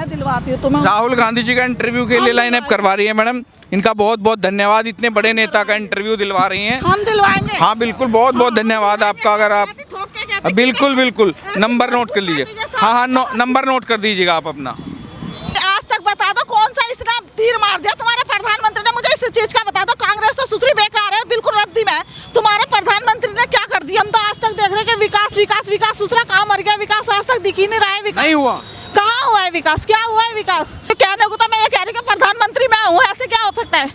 दिलवाती हूँ तुम्हें। राहुल गांधी जी का इंटरव्यू के लिए लाइन अप करवा रही है मैडम, इनका बहुत बहुत धन्यवाद। इतने बड़े नेता का इंटरव्यू दिलवा रही हैं। हम दिलवाएंगे। हाँ बिल्कुल, बहुत बहुत धन्यवाद आपका। अगर आप बिल्कुल बिल्कुल नंबर नोट कर लीजिए। हाँ नंबर नोट कर दीजिएगा आप अपना। आज तक बता दो कौन सा इसने तीर मार दिया तुम्हारे प्रधानमंत्री ने, मुझे इस चीज का बता दो। कांग्रेस तो सुसरी बेकार है, बिल्कुल रद्दी में है। तुम्हारे प्रधानमंत्री ने क्या कर दिया? हम तो आज तक देख रहे हैं कि विकास विकास विकास, दूसरा कहाँ मर गया विकास? आज तक दिख ही नहीं रहा है विकास। नहीं हुआ, कहाँ हुआ है विकास? क्या हुआ है विकास? कहने को तो मैं ये कह रही हूँ प्रधानमंत्री मैं हूँ, ऐसे क्या हो सकता है?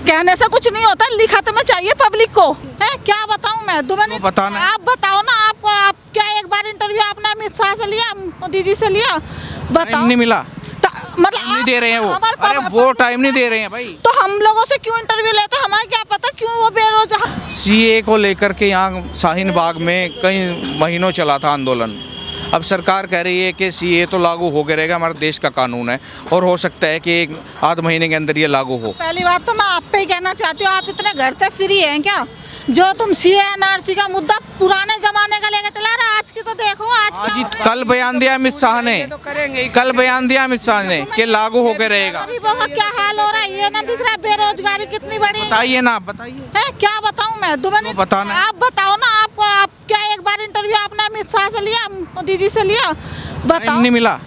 कहने से कुछ नहीं होता, लिखा तो मैं चाहिए पब्लिक को है। क्या बताऊँ मैं तुम्हें? बताना आप बताओ ना। आपको आप क्या एक बार इंटरव्यू आपने अमित शाह से लिया, मोदी जी से लिया? बताओ। नहीं मिला, मतलब नहीं दे रहे हैं वो। अरे वो टाइम नहीं दे रहे हैं भाई। तो हम लोगों से क्यों इंटरव्यू लेते हैं? हमें क्या पता क्यों वो बेरोजगार। सीए को लेकर के यहाँ शाहीन बाग में कई महीनों चला था आंदोलन। अब सरकार कह रही है कि सीए तो लागू हो गया रहेगा, हमारे देश का कानून है और हो सकता है कि एक आध महीने के अंदर ये लागू हो। पहली बात तो मैं आप पे ही कहना चाहती हूँ, आप इतने घर से फ्री हैं क्या? जो तुम सीए एनआरसी का मुद्दा पुराने जमाने का लेकर चला रहा, आज की तो देखो। आज ही कल बयान दिया अमित शाह ने, कल बयान दिया अमित शाह ने कि लागू होकर रहेगा। गरीबों का क्या हाल हो रहा है ये ना दिख रहा है? बेरोजगारी कितनी बड़ी बताइए ना, बताइए। है। क्या बताऊं मैं तुम्हें? बताना, आप बताओ ना। आपको आप क्या एक बार इंटरव्यू आपने अमित शाह से लिया, मोदी जी से लिया? बताओ। नहीं मिला,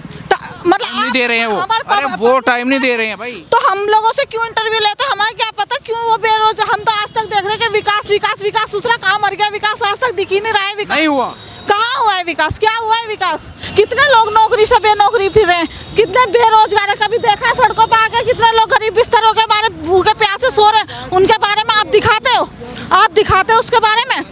मतलब नहीं दे रहे हैं वो। अरे वो टाइम नहीं दे रहे हैं भाई। तो हम लोगों से क्यों इंटरव्यू लेते? हमें क्या पता क्यों वो बेरोजगार। हम तो आज तक देख रहे हैं कि विकास विकास विकास, दूसरा कहाँ मर गया विकास? आज तक दिख ही नहीं रहा है विकास। नहीं हुआ, कहाँ हुआ है विकास? क्या हुआ है विकास? कितने लोग नौकरी से बेनौकरी फिर रहे हैं, कितने बेरोजगार है। कभी देखा है सड़कों पर आके कितने लोग गरीब बिस्तरों के बारे भूखे प्यासे सो रहे हैं? उनके बारे में आप दिखाते हो? आप दिखाते हो उसके बारे में?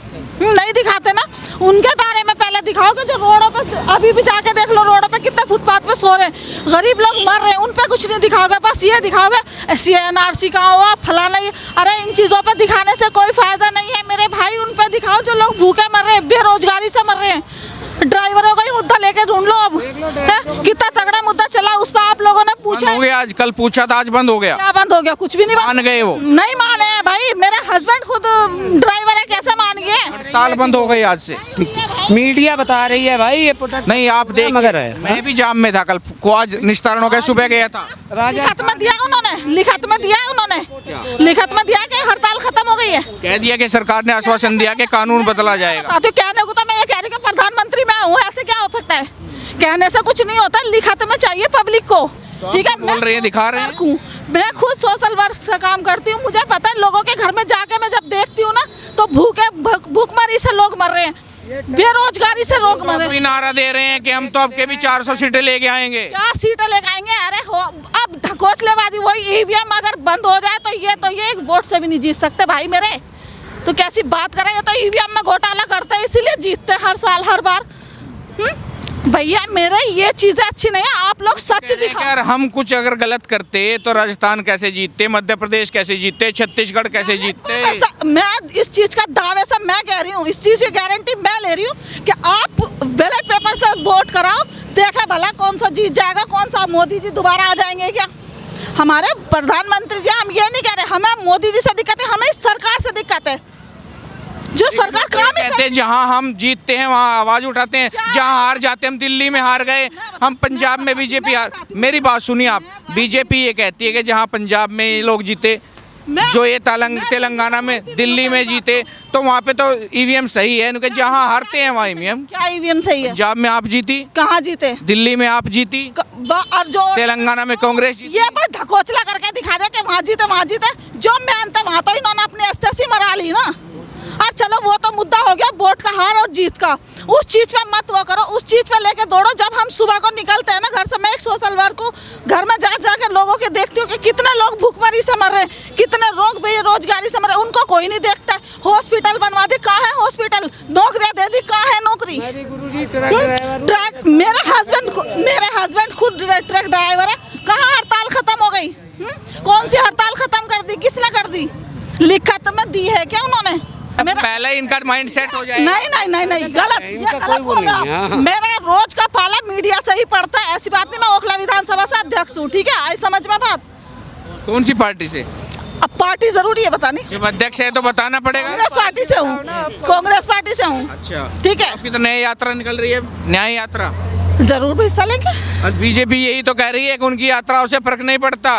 नहीं दिखाते ना। उनके बारे में पहले दिखाओ कि जो रोडों पे, अभी भी जाके देख लो रोडों पे कितने फुटपाथ पे सो रहे हैं, गरीब लोग मर रहे हैं। उन पे कुछ नहीं दिखाओगे, बस ये दिखाओगे सीएनआरसी का हुआ फलाना ये। अरे इन चीज़ों पे दिखाने से कोई फायदा नहीं है मेरे भाई। उन पे दिखाओ जो लोग भूखे मर रहे हैं, बेरोजगारी से मर रहे हैं। ड्राइवरों का ही मुद्दा लेके ढूंढ लो अब। कितना तगड़ा मुद्दा चला, उस पर आप लोगों ने पूछा हो गया? आज कल पूछा था, आज बंद हो गया। क्या बंद हो गया? कुछ भी नहीं मान गए वो। नहीं माने भाई, मेरे हस्बैंड खुद ड्राइवर है, कैसे मान गए? हड़ताल बंद हो गई आज से। मीडिया बता रही है भाई ये नहीं, आप देख, मगर है। मैं भी जाम में था कल को, आज निस्तारण हो गया, सुबह गया था। लिखत में दिया उन्होंने, लिखत में दिया उन्होंने, लिखत में दिया कि हड़ताल खत्म हो गई है। कह दिया कि सरकार ने आश्वासन दिया कि कानून बदला जाएगा। तो कहने को तो मैं ये कह रही हूँ प्रधानमंत्री मैं हूँ, ऐसे क्या हो सकता है? कहने से कुछ नहीं होता, लिखत में चाहिए पब्लिक को। ठीक है, बोल रहे हैं, दिखा रहे हैं। मैं खुद सोशल वर्क से काम करती हूँ, मुझे पता है। लोगों के घर में जाके मैं जब देखती हूँ ना, तो भूखमरी से लोग मर रहे हैं, बेरोजगारी से लोग मर रहे हैं। नारा दे रहे हैं कि हम तो आपके भी 400 सीटें लेके आएंगे। क्या सीटें लेके आएंगे? अरे हो, अब ढकोसलेबाजी, वही ईवीएम अगर बंद हो जाए तो ये एक वोट से भी नहीं जीत सकते भाई मेरे। तो कैसी बात करेंगे? तो ईवीएम में घोटाला करते हैं इसीलिए जीतते हर साल हर बार। भैया मेरे ये चीजें अच्छी नहीं है। आप लोग सच दिखाओ। हम कुछ अगर गलत करते तो राजस्थान कैसे जीतते, मध्य प्रदेश कैसे जीतते, छत्तीसगढ़ कैसे जीतते? मैं इस चीज का दावे से मैं कह रही हूँ, इस चीज की गारंटी मैं ले रही हूँ कि आप बैलेट पेपर से वोट कराओ, देखे भला कौन सा जीत जाएगा, कौन सा। मोदी जी दोबारा आ जाएंगे क्या? हमारे प्रधानमंत्री जी, हम ये नहीं कह रहे हमें मोदी जी से दिक्कत है, हमें इस सरकार से दिक्कत है। जो सरकार काम कहते हैं जहां हम जीतते हैं वहां आवाज उठाते हैं, जहां हार जाते हैं, हम दिल्ली में हार गए, हम पंजाब में बीजेपी हार। मेरी बात सुनिए आप, बीजेपी ये कहती है कि जहां पंजाब में ये लोग जीते, जो ये तेलंगाना में, दिल्ली में जीते, तो वहाँ पे तो ईवीएम सही है, क्योंकि जहाँ हारते हैं वहाँ ईवीएम। क्या ईवीएम सही है? पंजाब में आप जीती, कहाँ जीते? दिल्ली में आप जीती, और जो तेलंगाना में कांग्रेस जीती। ये बस ढकोसला करके दिखा दे कि वहाँ जीते वहाँ जीते। जो मेहनत वहाँ तो इन्होंने अपनी अस्तेसी मरा ली ना। और चलो वो तो मुद्दा हो गया वोट का हार और जीत का, उस चीज पे मत वो करो, उस चीज पे लेके दौड़ो। जब हम सुबह को निकलते हैं ना घर से, मैं एक सोशल वर्क को घर में जा के लोगों के देखती हूँ कि कितने लोग भूखमरी से मर रहे हैं, कितने लोग बेरोजगारी से मर रहे हैं, उनको कोई नहीं देखता। हॉस्पिटल बनवा दी, कहाँ है हॉस्पिटल? नौकरियाँ दे दी, कहाँ है नौकरी? मेरे हस्बैंड खुद ट्रक ड्राइवर है, कहाँ हड़ताल खत्म हो गई? कौन सी हड़ताल खत्म कर दी? किसने कर दी? लिखत में दी है क्या उन्होंने? पहले इनका माइंड सेट हो जाए। नहीं गलत, ये गलत बोल रहा है। मेरा रोज का पाला मीडिया से ही पड़ता है, ऐसी बात नहीं। मैं ओखला विधानसभा से अध्यक्ष हूँ, ठीक है, आई समझ में बात। कौन सी पार्टी से? अब पार्टी जरूरी है बतानी? जब अध्यक्ष है तो बताना पड़ेगा। कांग्रेस पार्टी से हूँ, कांग्रेस पार्टी से हूँ। अच्छा, ठीक है। आपकी तो नई यात्रा निकल रही है, न्याय यात्रा। जरूर हिस्सा लेंगे। और बीजेपी यही तो कह रही है कि उनकी यात्राओं से फर्क नहीं पड़ता।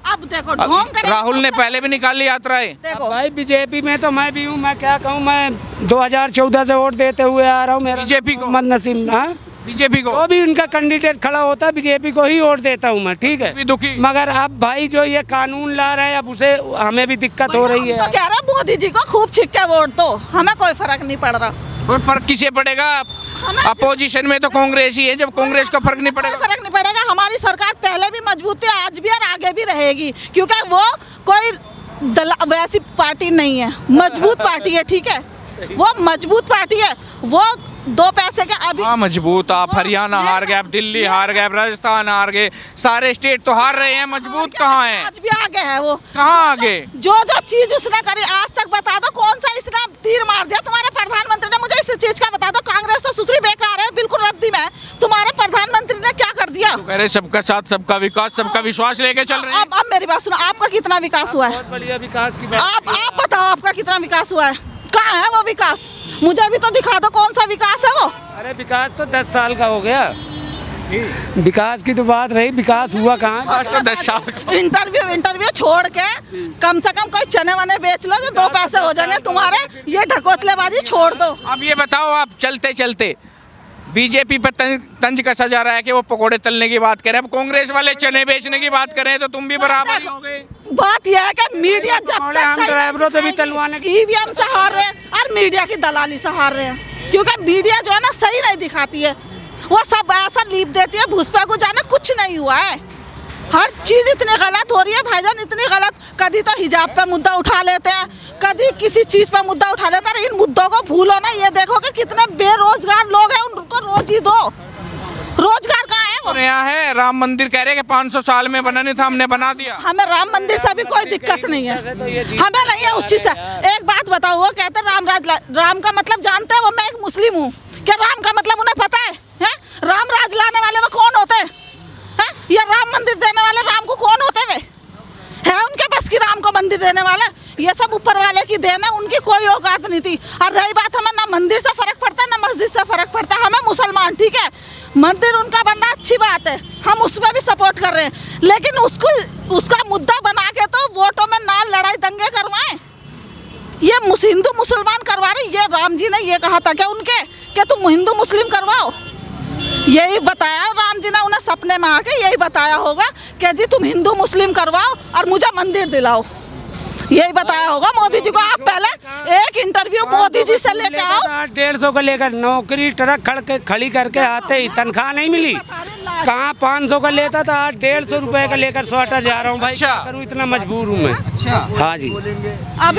अब देखो ढोंग करेंगे। राहुल ने पहले भी निकाली यात्राएं। देखो भाई बीजेपी में तो मैं भी हूँ, मैं क्या कहूँ, मैं 2014 से वोट देते हुए आ रहा हूँ। मेरा बीजेपी को? मोहम्मद नसीम। हाँ, बीजेपी को वो भी उनका कैंडिडेट खड़ा होता है, बीजेपी को ही वोट देता हूँ मैं, ठीक है। भी दुखी। मगर अब भाई जो ये कानून ला रहे हैं, अब उसे हमें भी दिक्कत हो रही हम तो है। कह रहे हैं मोदी जी को खूब छिक के वोट दो, हमें कोई फर्क नहीं पड़ रहा। और फर्क किसे पड़ेगा? अपोजिशन में तो कांग्रेस ही है, जब कांग्रेस को फर्क नहीं कोई पड़ेगा। फर्क नहीं पड़ेगा। हमारी सरकार पहले भी मजबूत है, आज भी और आगे भी रहेगी, क्योंकि वो कोई वैसी पार्टी नहीं है, मजबूत पार्टी है, ठीक है। वो मजबूत पार्टी है, वो दो पैसे के अभी हाँ मजबूत। आप हरियाणा हार गए, आप दिल्ली हार गए, राजस्थान हार गए, सारे स्टेट तो हार रहे हैं, मजबूत कहाँ है? आज भी आगे है वो। कहाँ आगे? जो जो चीज उसने करी आज तक बता दो, कौन सा इसने तीर मार दिया तुम्हारे प्रधानमंत्री ने? मुझे इस चीज का बता दो। कांग्रेस तो सुसरी बेकार है, बिल्कुल रद्दी में है। तुम्हारे प्रधानमंत्री ने क्या कर दिया? कह रहे सबका साथ, सबका विकास, सबका विश्वास लेके चल रहे हैं। अब मेरी बात सुनो, आपका कितना विकास हुआ है? बहुत बढ़िया विकास की बात। आप बताओ आपका कितना विकास हुआ है? कहाँ है वो विकास? मुझे भी तो दिखा दो कौन सा विकास है वो। अरे विकास तो 10 साल का हो गया। विकास की तो बात रही, विकास हुआ कहाँ? आज तो 10 साल। इंटरव्यू छोड़ के कम से कम कोई चने वने बेच लो, जो दो पैसे हो जाएंगे तुम्हारे। ये ढकोसलेबाजी छोड़ दो। अब ये बताओ, आप चलते चलते बीजेपी पर तंज कसा जा रहा है कि वो पकोड़े तलने की बात करें, अब कांग्रेस वाले चने बेचने की बात करें, तो तुम भी बराबर ही हो गए। बात यह है कि मीडिया जब पकोड़े हम ड्राइवरों से भी तलवाने की ईवीएम से हार रहे हैं और मीडिया की दलाली से हार रहे हैं, क्योंकि मीडिया जो है ना सही नहीं दिखाती है। वो सब ऐसा लीप देती है, घुसपैठ को जाना कुछ नहीं हुआ है। हर चीज इतनी गलत हो रही है भाईजान, इतनी गलत। कभी तो हिजाब पे मुद्दा उठा लेते हैं, कभी किसी चीज पे मुद्दा उठा लेते हैं। इन मुद्दों को भूलो ना। ये देखो कि कितने बेरोजगार लोग हैं, उनको रोज ही दो। रोजगार कहाँ है वो? और यहाँ है राम मंदिर, कह रहे हैं कि 500 साल में बना नहीं था, हमने बना दिया। हमें राम मंदिर से भी कोई दिक्कत नहीं है, हमें नहीं है उस चीज से। एक बात बताओ, वो कहते हैं राम का मतलब जानते हैं? वो मैं एक मुस्लिम हूँ, क्या राम का मतलब उन्हें पता है? राम राज लाने वाले में कौन होते हैं? ये राम मंदिर देने वाले राम को कौन होते वे? है उनके बस की राम को मंदिर देने वाले? ये सब ऊपर वाले की देन है, उनकी कोई औकात नहीं थी। और रही बात, हमें ना मंदिर से फर्क पड़ता है ना मस्जिद से फर्क पड़ता है। हमें मुसलमान, ठीक है, मंदिर उनका बनना अच्छी बात है, हम उसमें भी सपोर्ट कर रहे हैं, लेकिन उसका मुद्दा बना के तो वोटों में ना लड़ाई दंगे करवाएं। ये हिंदू मुसलमान करवा रहे। ये राम जी ने ये कहा था क्या उनके कि तुम हिंदू मुस्लिम करवाओ? यही बताया राम जी ने उन्हें सपने में आके, यही बताया होगा कि जी तुम हिंदू मुस्लिम करवाओ और मुझे मंदिर दिलाओ। यही बताया होगा मोदी जी को। आप पहले एक इंटरव्यू मोदी जी से लेके आओ। 150 को लेकर नौकरी ट्रक खड़ी करके आते ही तनख्वाह नहीं मिली। कहाँ 500 का लेता था, आज 150 रुपए का लेकर स्वेटर जा रहा हूँ भाई। क्या करूँ, इतना मजबूर हूँ मैं। हाँ जी। अब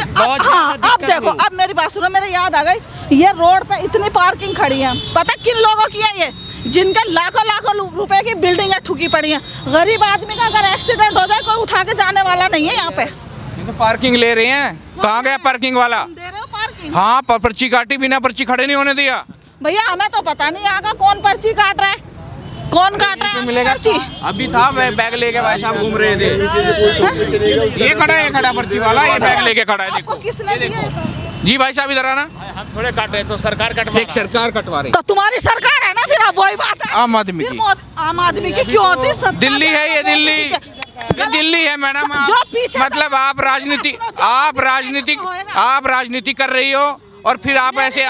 देखो, अब मेरी बात सुनो, मेरे याद आ गई, ये रोड पे इतनी पार्किंग खड़ी है, पता किन लोगों की है? ये जिनके लाखों लाखों रुपए की बिल्डिंगें ठुकी पड़ी हैं। गरीब आदमी का अगर एक्सीडेंट हो जाए, कोई उठा के जाने वाला नहीं है यहाँ पे। तो पार्किंग ले रहे हैं, कहाँ गया पार्किंग वाला? दे रहे हो पार्किंग? हाँ, पर्ची काटी, बिना पर्ची खड़े नहीं होने दिया। भैया हमें तो पता नहीं आगा कौन पर्ची काट रहा है, कौन काट रहा है मिलेगा पर्ची। अभी था बैग लेके भाई साहब घूम रहे थे। ये खड़ा पर्ची वाला, ये बैग लेके खड़ा है, आपको देखो। किसने दिया? जी भाई साहब इधर आना। हम थोड़े काट रहे तो सरकार कटवा, एक सरकार कटवा रही। तो तुम्हारी सरकार है ना, फिर अब वही बात है। आम आदमी फिर की। आम आदमी की क्यों होती? सत्ता दिल्ली है, ये दिल्ली, गलत। दिल्ली है मैडम। जो पीछे मतलब आप राजनीति कर रही हो और फिर आप ऐसे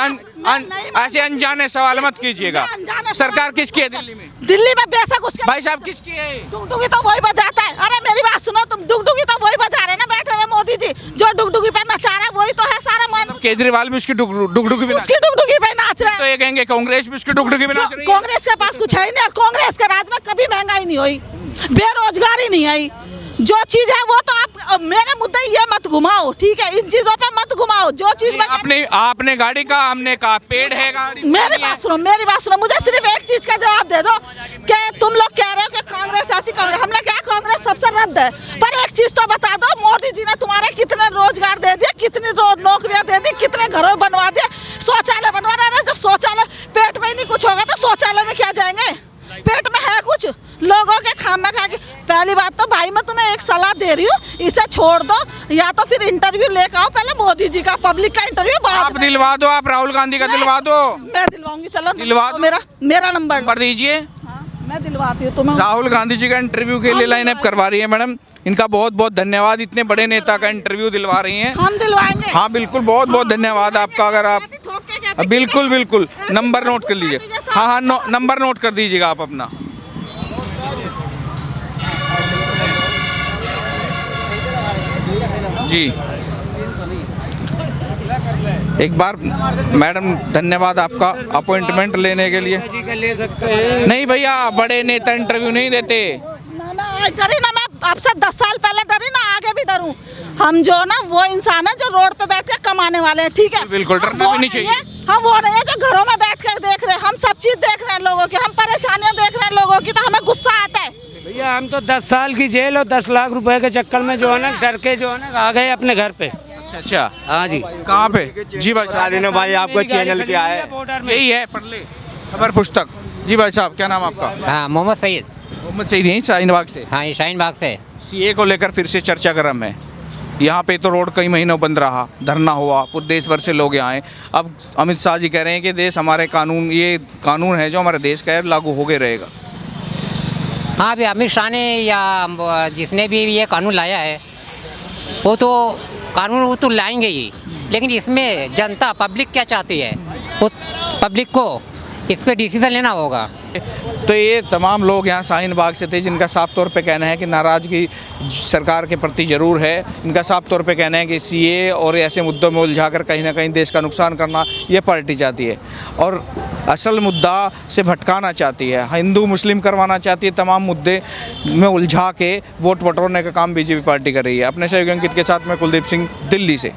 ऐसे अनजाने सवाल मत कीजिएगा। सरकार किसकी है दिल्ली में? दिल्ली में बेशक उसके भाई साहब किसकी है? डुगडुगी तो वही बजाता है। अरे मेरी बात सुनो, तुम डुगडुगी तो वही बजा रहे ना बैठे हुए मोदी जी, जो डुगडुगी पे नचा रहा है वही तो है सारा मन। केजरीवाल भी उसकी डुगडुगी पे उसकी डुगडुगी पे नाच रहा तो है। ये कहेंगे कांग्रेस भी उसकी डुगडुगी पे नाच रही है। कांग्रेस के पास कुछ है ही नहीं, और कांग्रेस के राज में कभी महंगाई नहीं हुई, बेरोजगारी नहीं आई। जो चीज है वो तो आप मेरे मुद्दे ये मत घुमाओ, ठीक है, इन चीजों पे मत घुमाओ। जो चीज आपने गाड़ी का, हमने कहा पेड़ है गाड़ी। मेरी बात सुनो, मुझे सिर्फ एक चीज का जवाब दे दो कि तुम लोग कह रहे हो कि कांग्रेस ऐसी, कांग्रेस हमने क्या, कांग्रेस सबसे रद्द है। पर एक चीज तो बता दो, मोदी जी ने तुम्हारे कितने रोजगार दे दिए, कितनी नौकरियां दे दी, कितने घरों बनवा दिए, शौचालय बनवा रहे हैं। जब शौचालय पेट में ही नहीं कुछ होगा तो शौचालय में क्या जाएंगे? पेट में है कुछ लोगों के खाना खा के। पहली बात तो भाई मैं तुम्हें एक सलाह दे रही हूँ, इसे छोड़ दो, या तो फिर इंटरव्यू लेकर आओ पहले मोदी जी का, पब्लिक का इंटरव्यू आप दिलवा दो, आप राहुल गांधी का दिलवा दो। मैं दिलवाऊंगी, चलो दिलवा दो। मेरा नंबर दीजिए। मैं दिलवाती हूँ तुम्हें। राहुल गांधी जी का इंटरव्यू के लिए लाइन अप करवा रही है मैडम, इनका बहुत बहुत धन्यवाद, इतने बड़े नेता का इंटरव्यू दिलवा रही हैं। हम दिलवाएंगे। हाँ बिल्कुल, बहुत बहुत धन्यवाद आपका। अगर आप ठोक के कहते, बिल्कुल बिल्कुल नंबर नोट कर लीजिए। हाँ हाँ नंबर नोट कर दीजिएगा आप अपना। जी एक बार मैडम धन्यवाद आपका अपॉइंटमेंट लेने के लिए। जी का ले सकते हैं। नहीं भैया, बड़े नेता इंटरव्यू नहीं देते। ना मैं आज डरी ना, मैं अब से 10 साल पहले डरी ना, आगे भी डरूं। हम जो ना वो इंसान है जो रोड पे बैठ के कमाने वाले हैं, ठीक है? बिल्कुल, डरना भी नहीं चाहिए। हम वो नहीं है जो घरों में बैठ कर देख रहे हैं। हम सब चीज देख रहे हैं लोगों की, हम परेशानियां देख रहे हैं लोगों की, तो हमें गुस्सा आता है। भैया हम तो 10 साल की जेल और 10 लाख रुपए के चक्कर में जो है ना डर के जो है ना आ गए अपने घर पे। अच्छा हाँ जी। कहाँ पे? जी भाई साहब, दिनों भाई आपको चैनल क्या है? बॉर्डर में यही है पढ़ ले खबर पुस्तक। जी भाई साहब, क्या नाम आपका? हाँ, मोहम्मद सईद। मोहम्मद सईद यहीं शाहीनबाग से। हाँ, ये शाहीन बाग से। सीए को लेकर फिर से चर्चा गर्म है। यहाँ पे तो रोड कई महीनों बंद रहा, धरना हुआ, पूरे देश भर से लोग यहाँ आए। अब अमित शाह जी कह रहे हैं कि देश हमारे कानून, ये कानून है जो हमारे देश का है, लागू हो के रहेगा। हाँ, अभी अमित शाह ने या जिसने भी ये कानून लाया है वो तो कानून वो तो लाएंगे ही, लेकिन इसमें जनता पब्लिक क्या चाहती है उस पब्लिक को इस पर डिसीजन लेना होगा। तो ये तमाम लोग यहाँ शाहीन बाग से थे जिनका साफ तौर पे कहना है कि नाराज़गी सरकार के प्रति ज़रूर है। इनका साफ तौर पे कहना है कि सीए और ऐसे मुद्दों में उलझाकर कहीं ना कहीं देश का नुकसान करना ये पार्टी चाहती है और असल मुद्दा से भटकाना चाहती है, हिंदू मुस्लिम करवाना चाहती है, तमाम मुद्दे में उलझा के वोट बटोरने का काम बीजेपी पार्टी कर रही है। अपने सहयोगी अंकित के साथ में कुलदीप सिंह, दिल्ली से।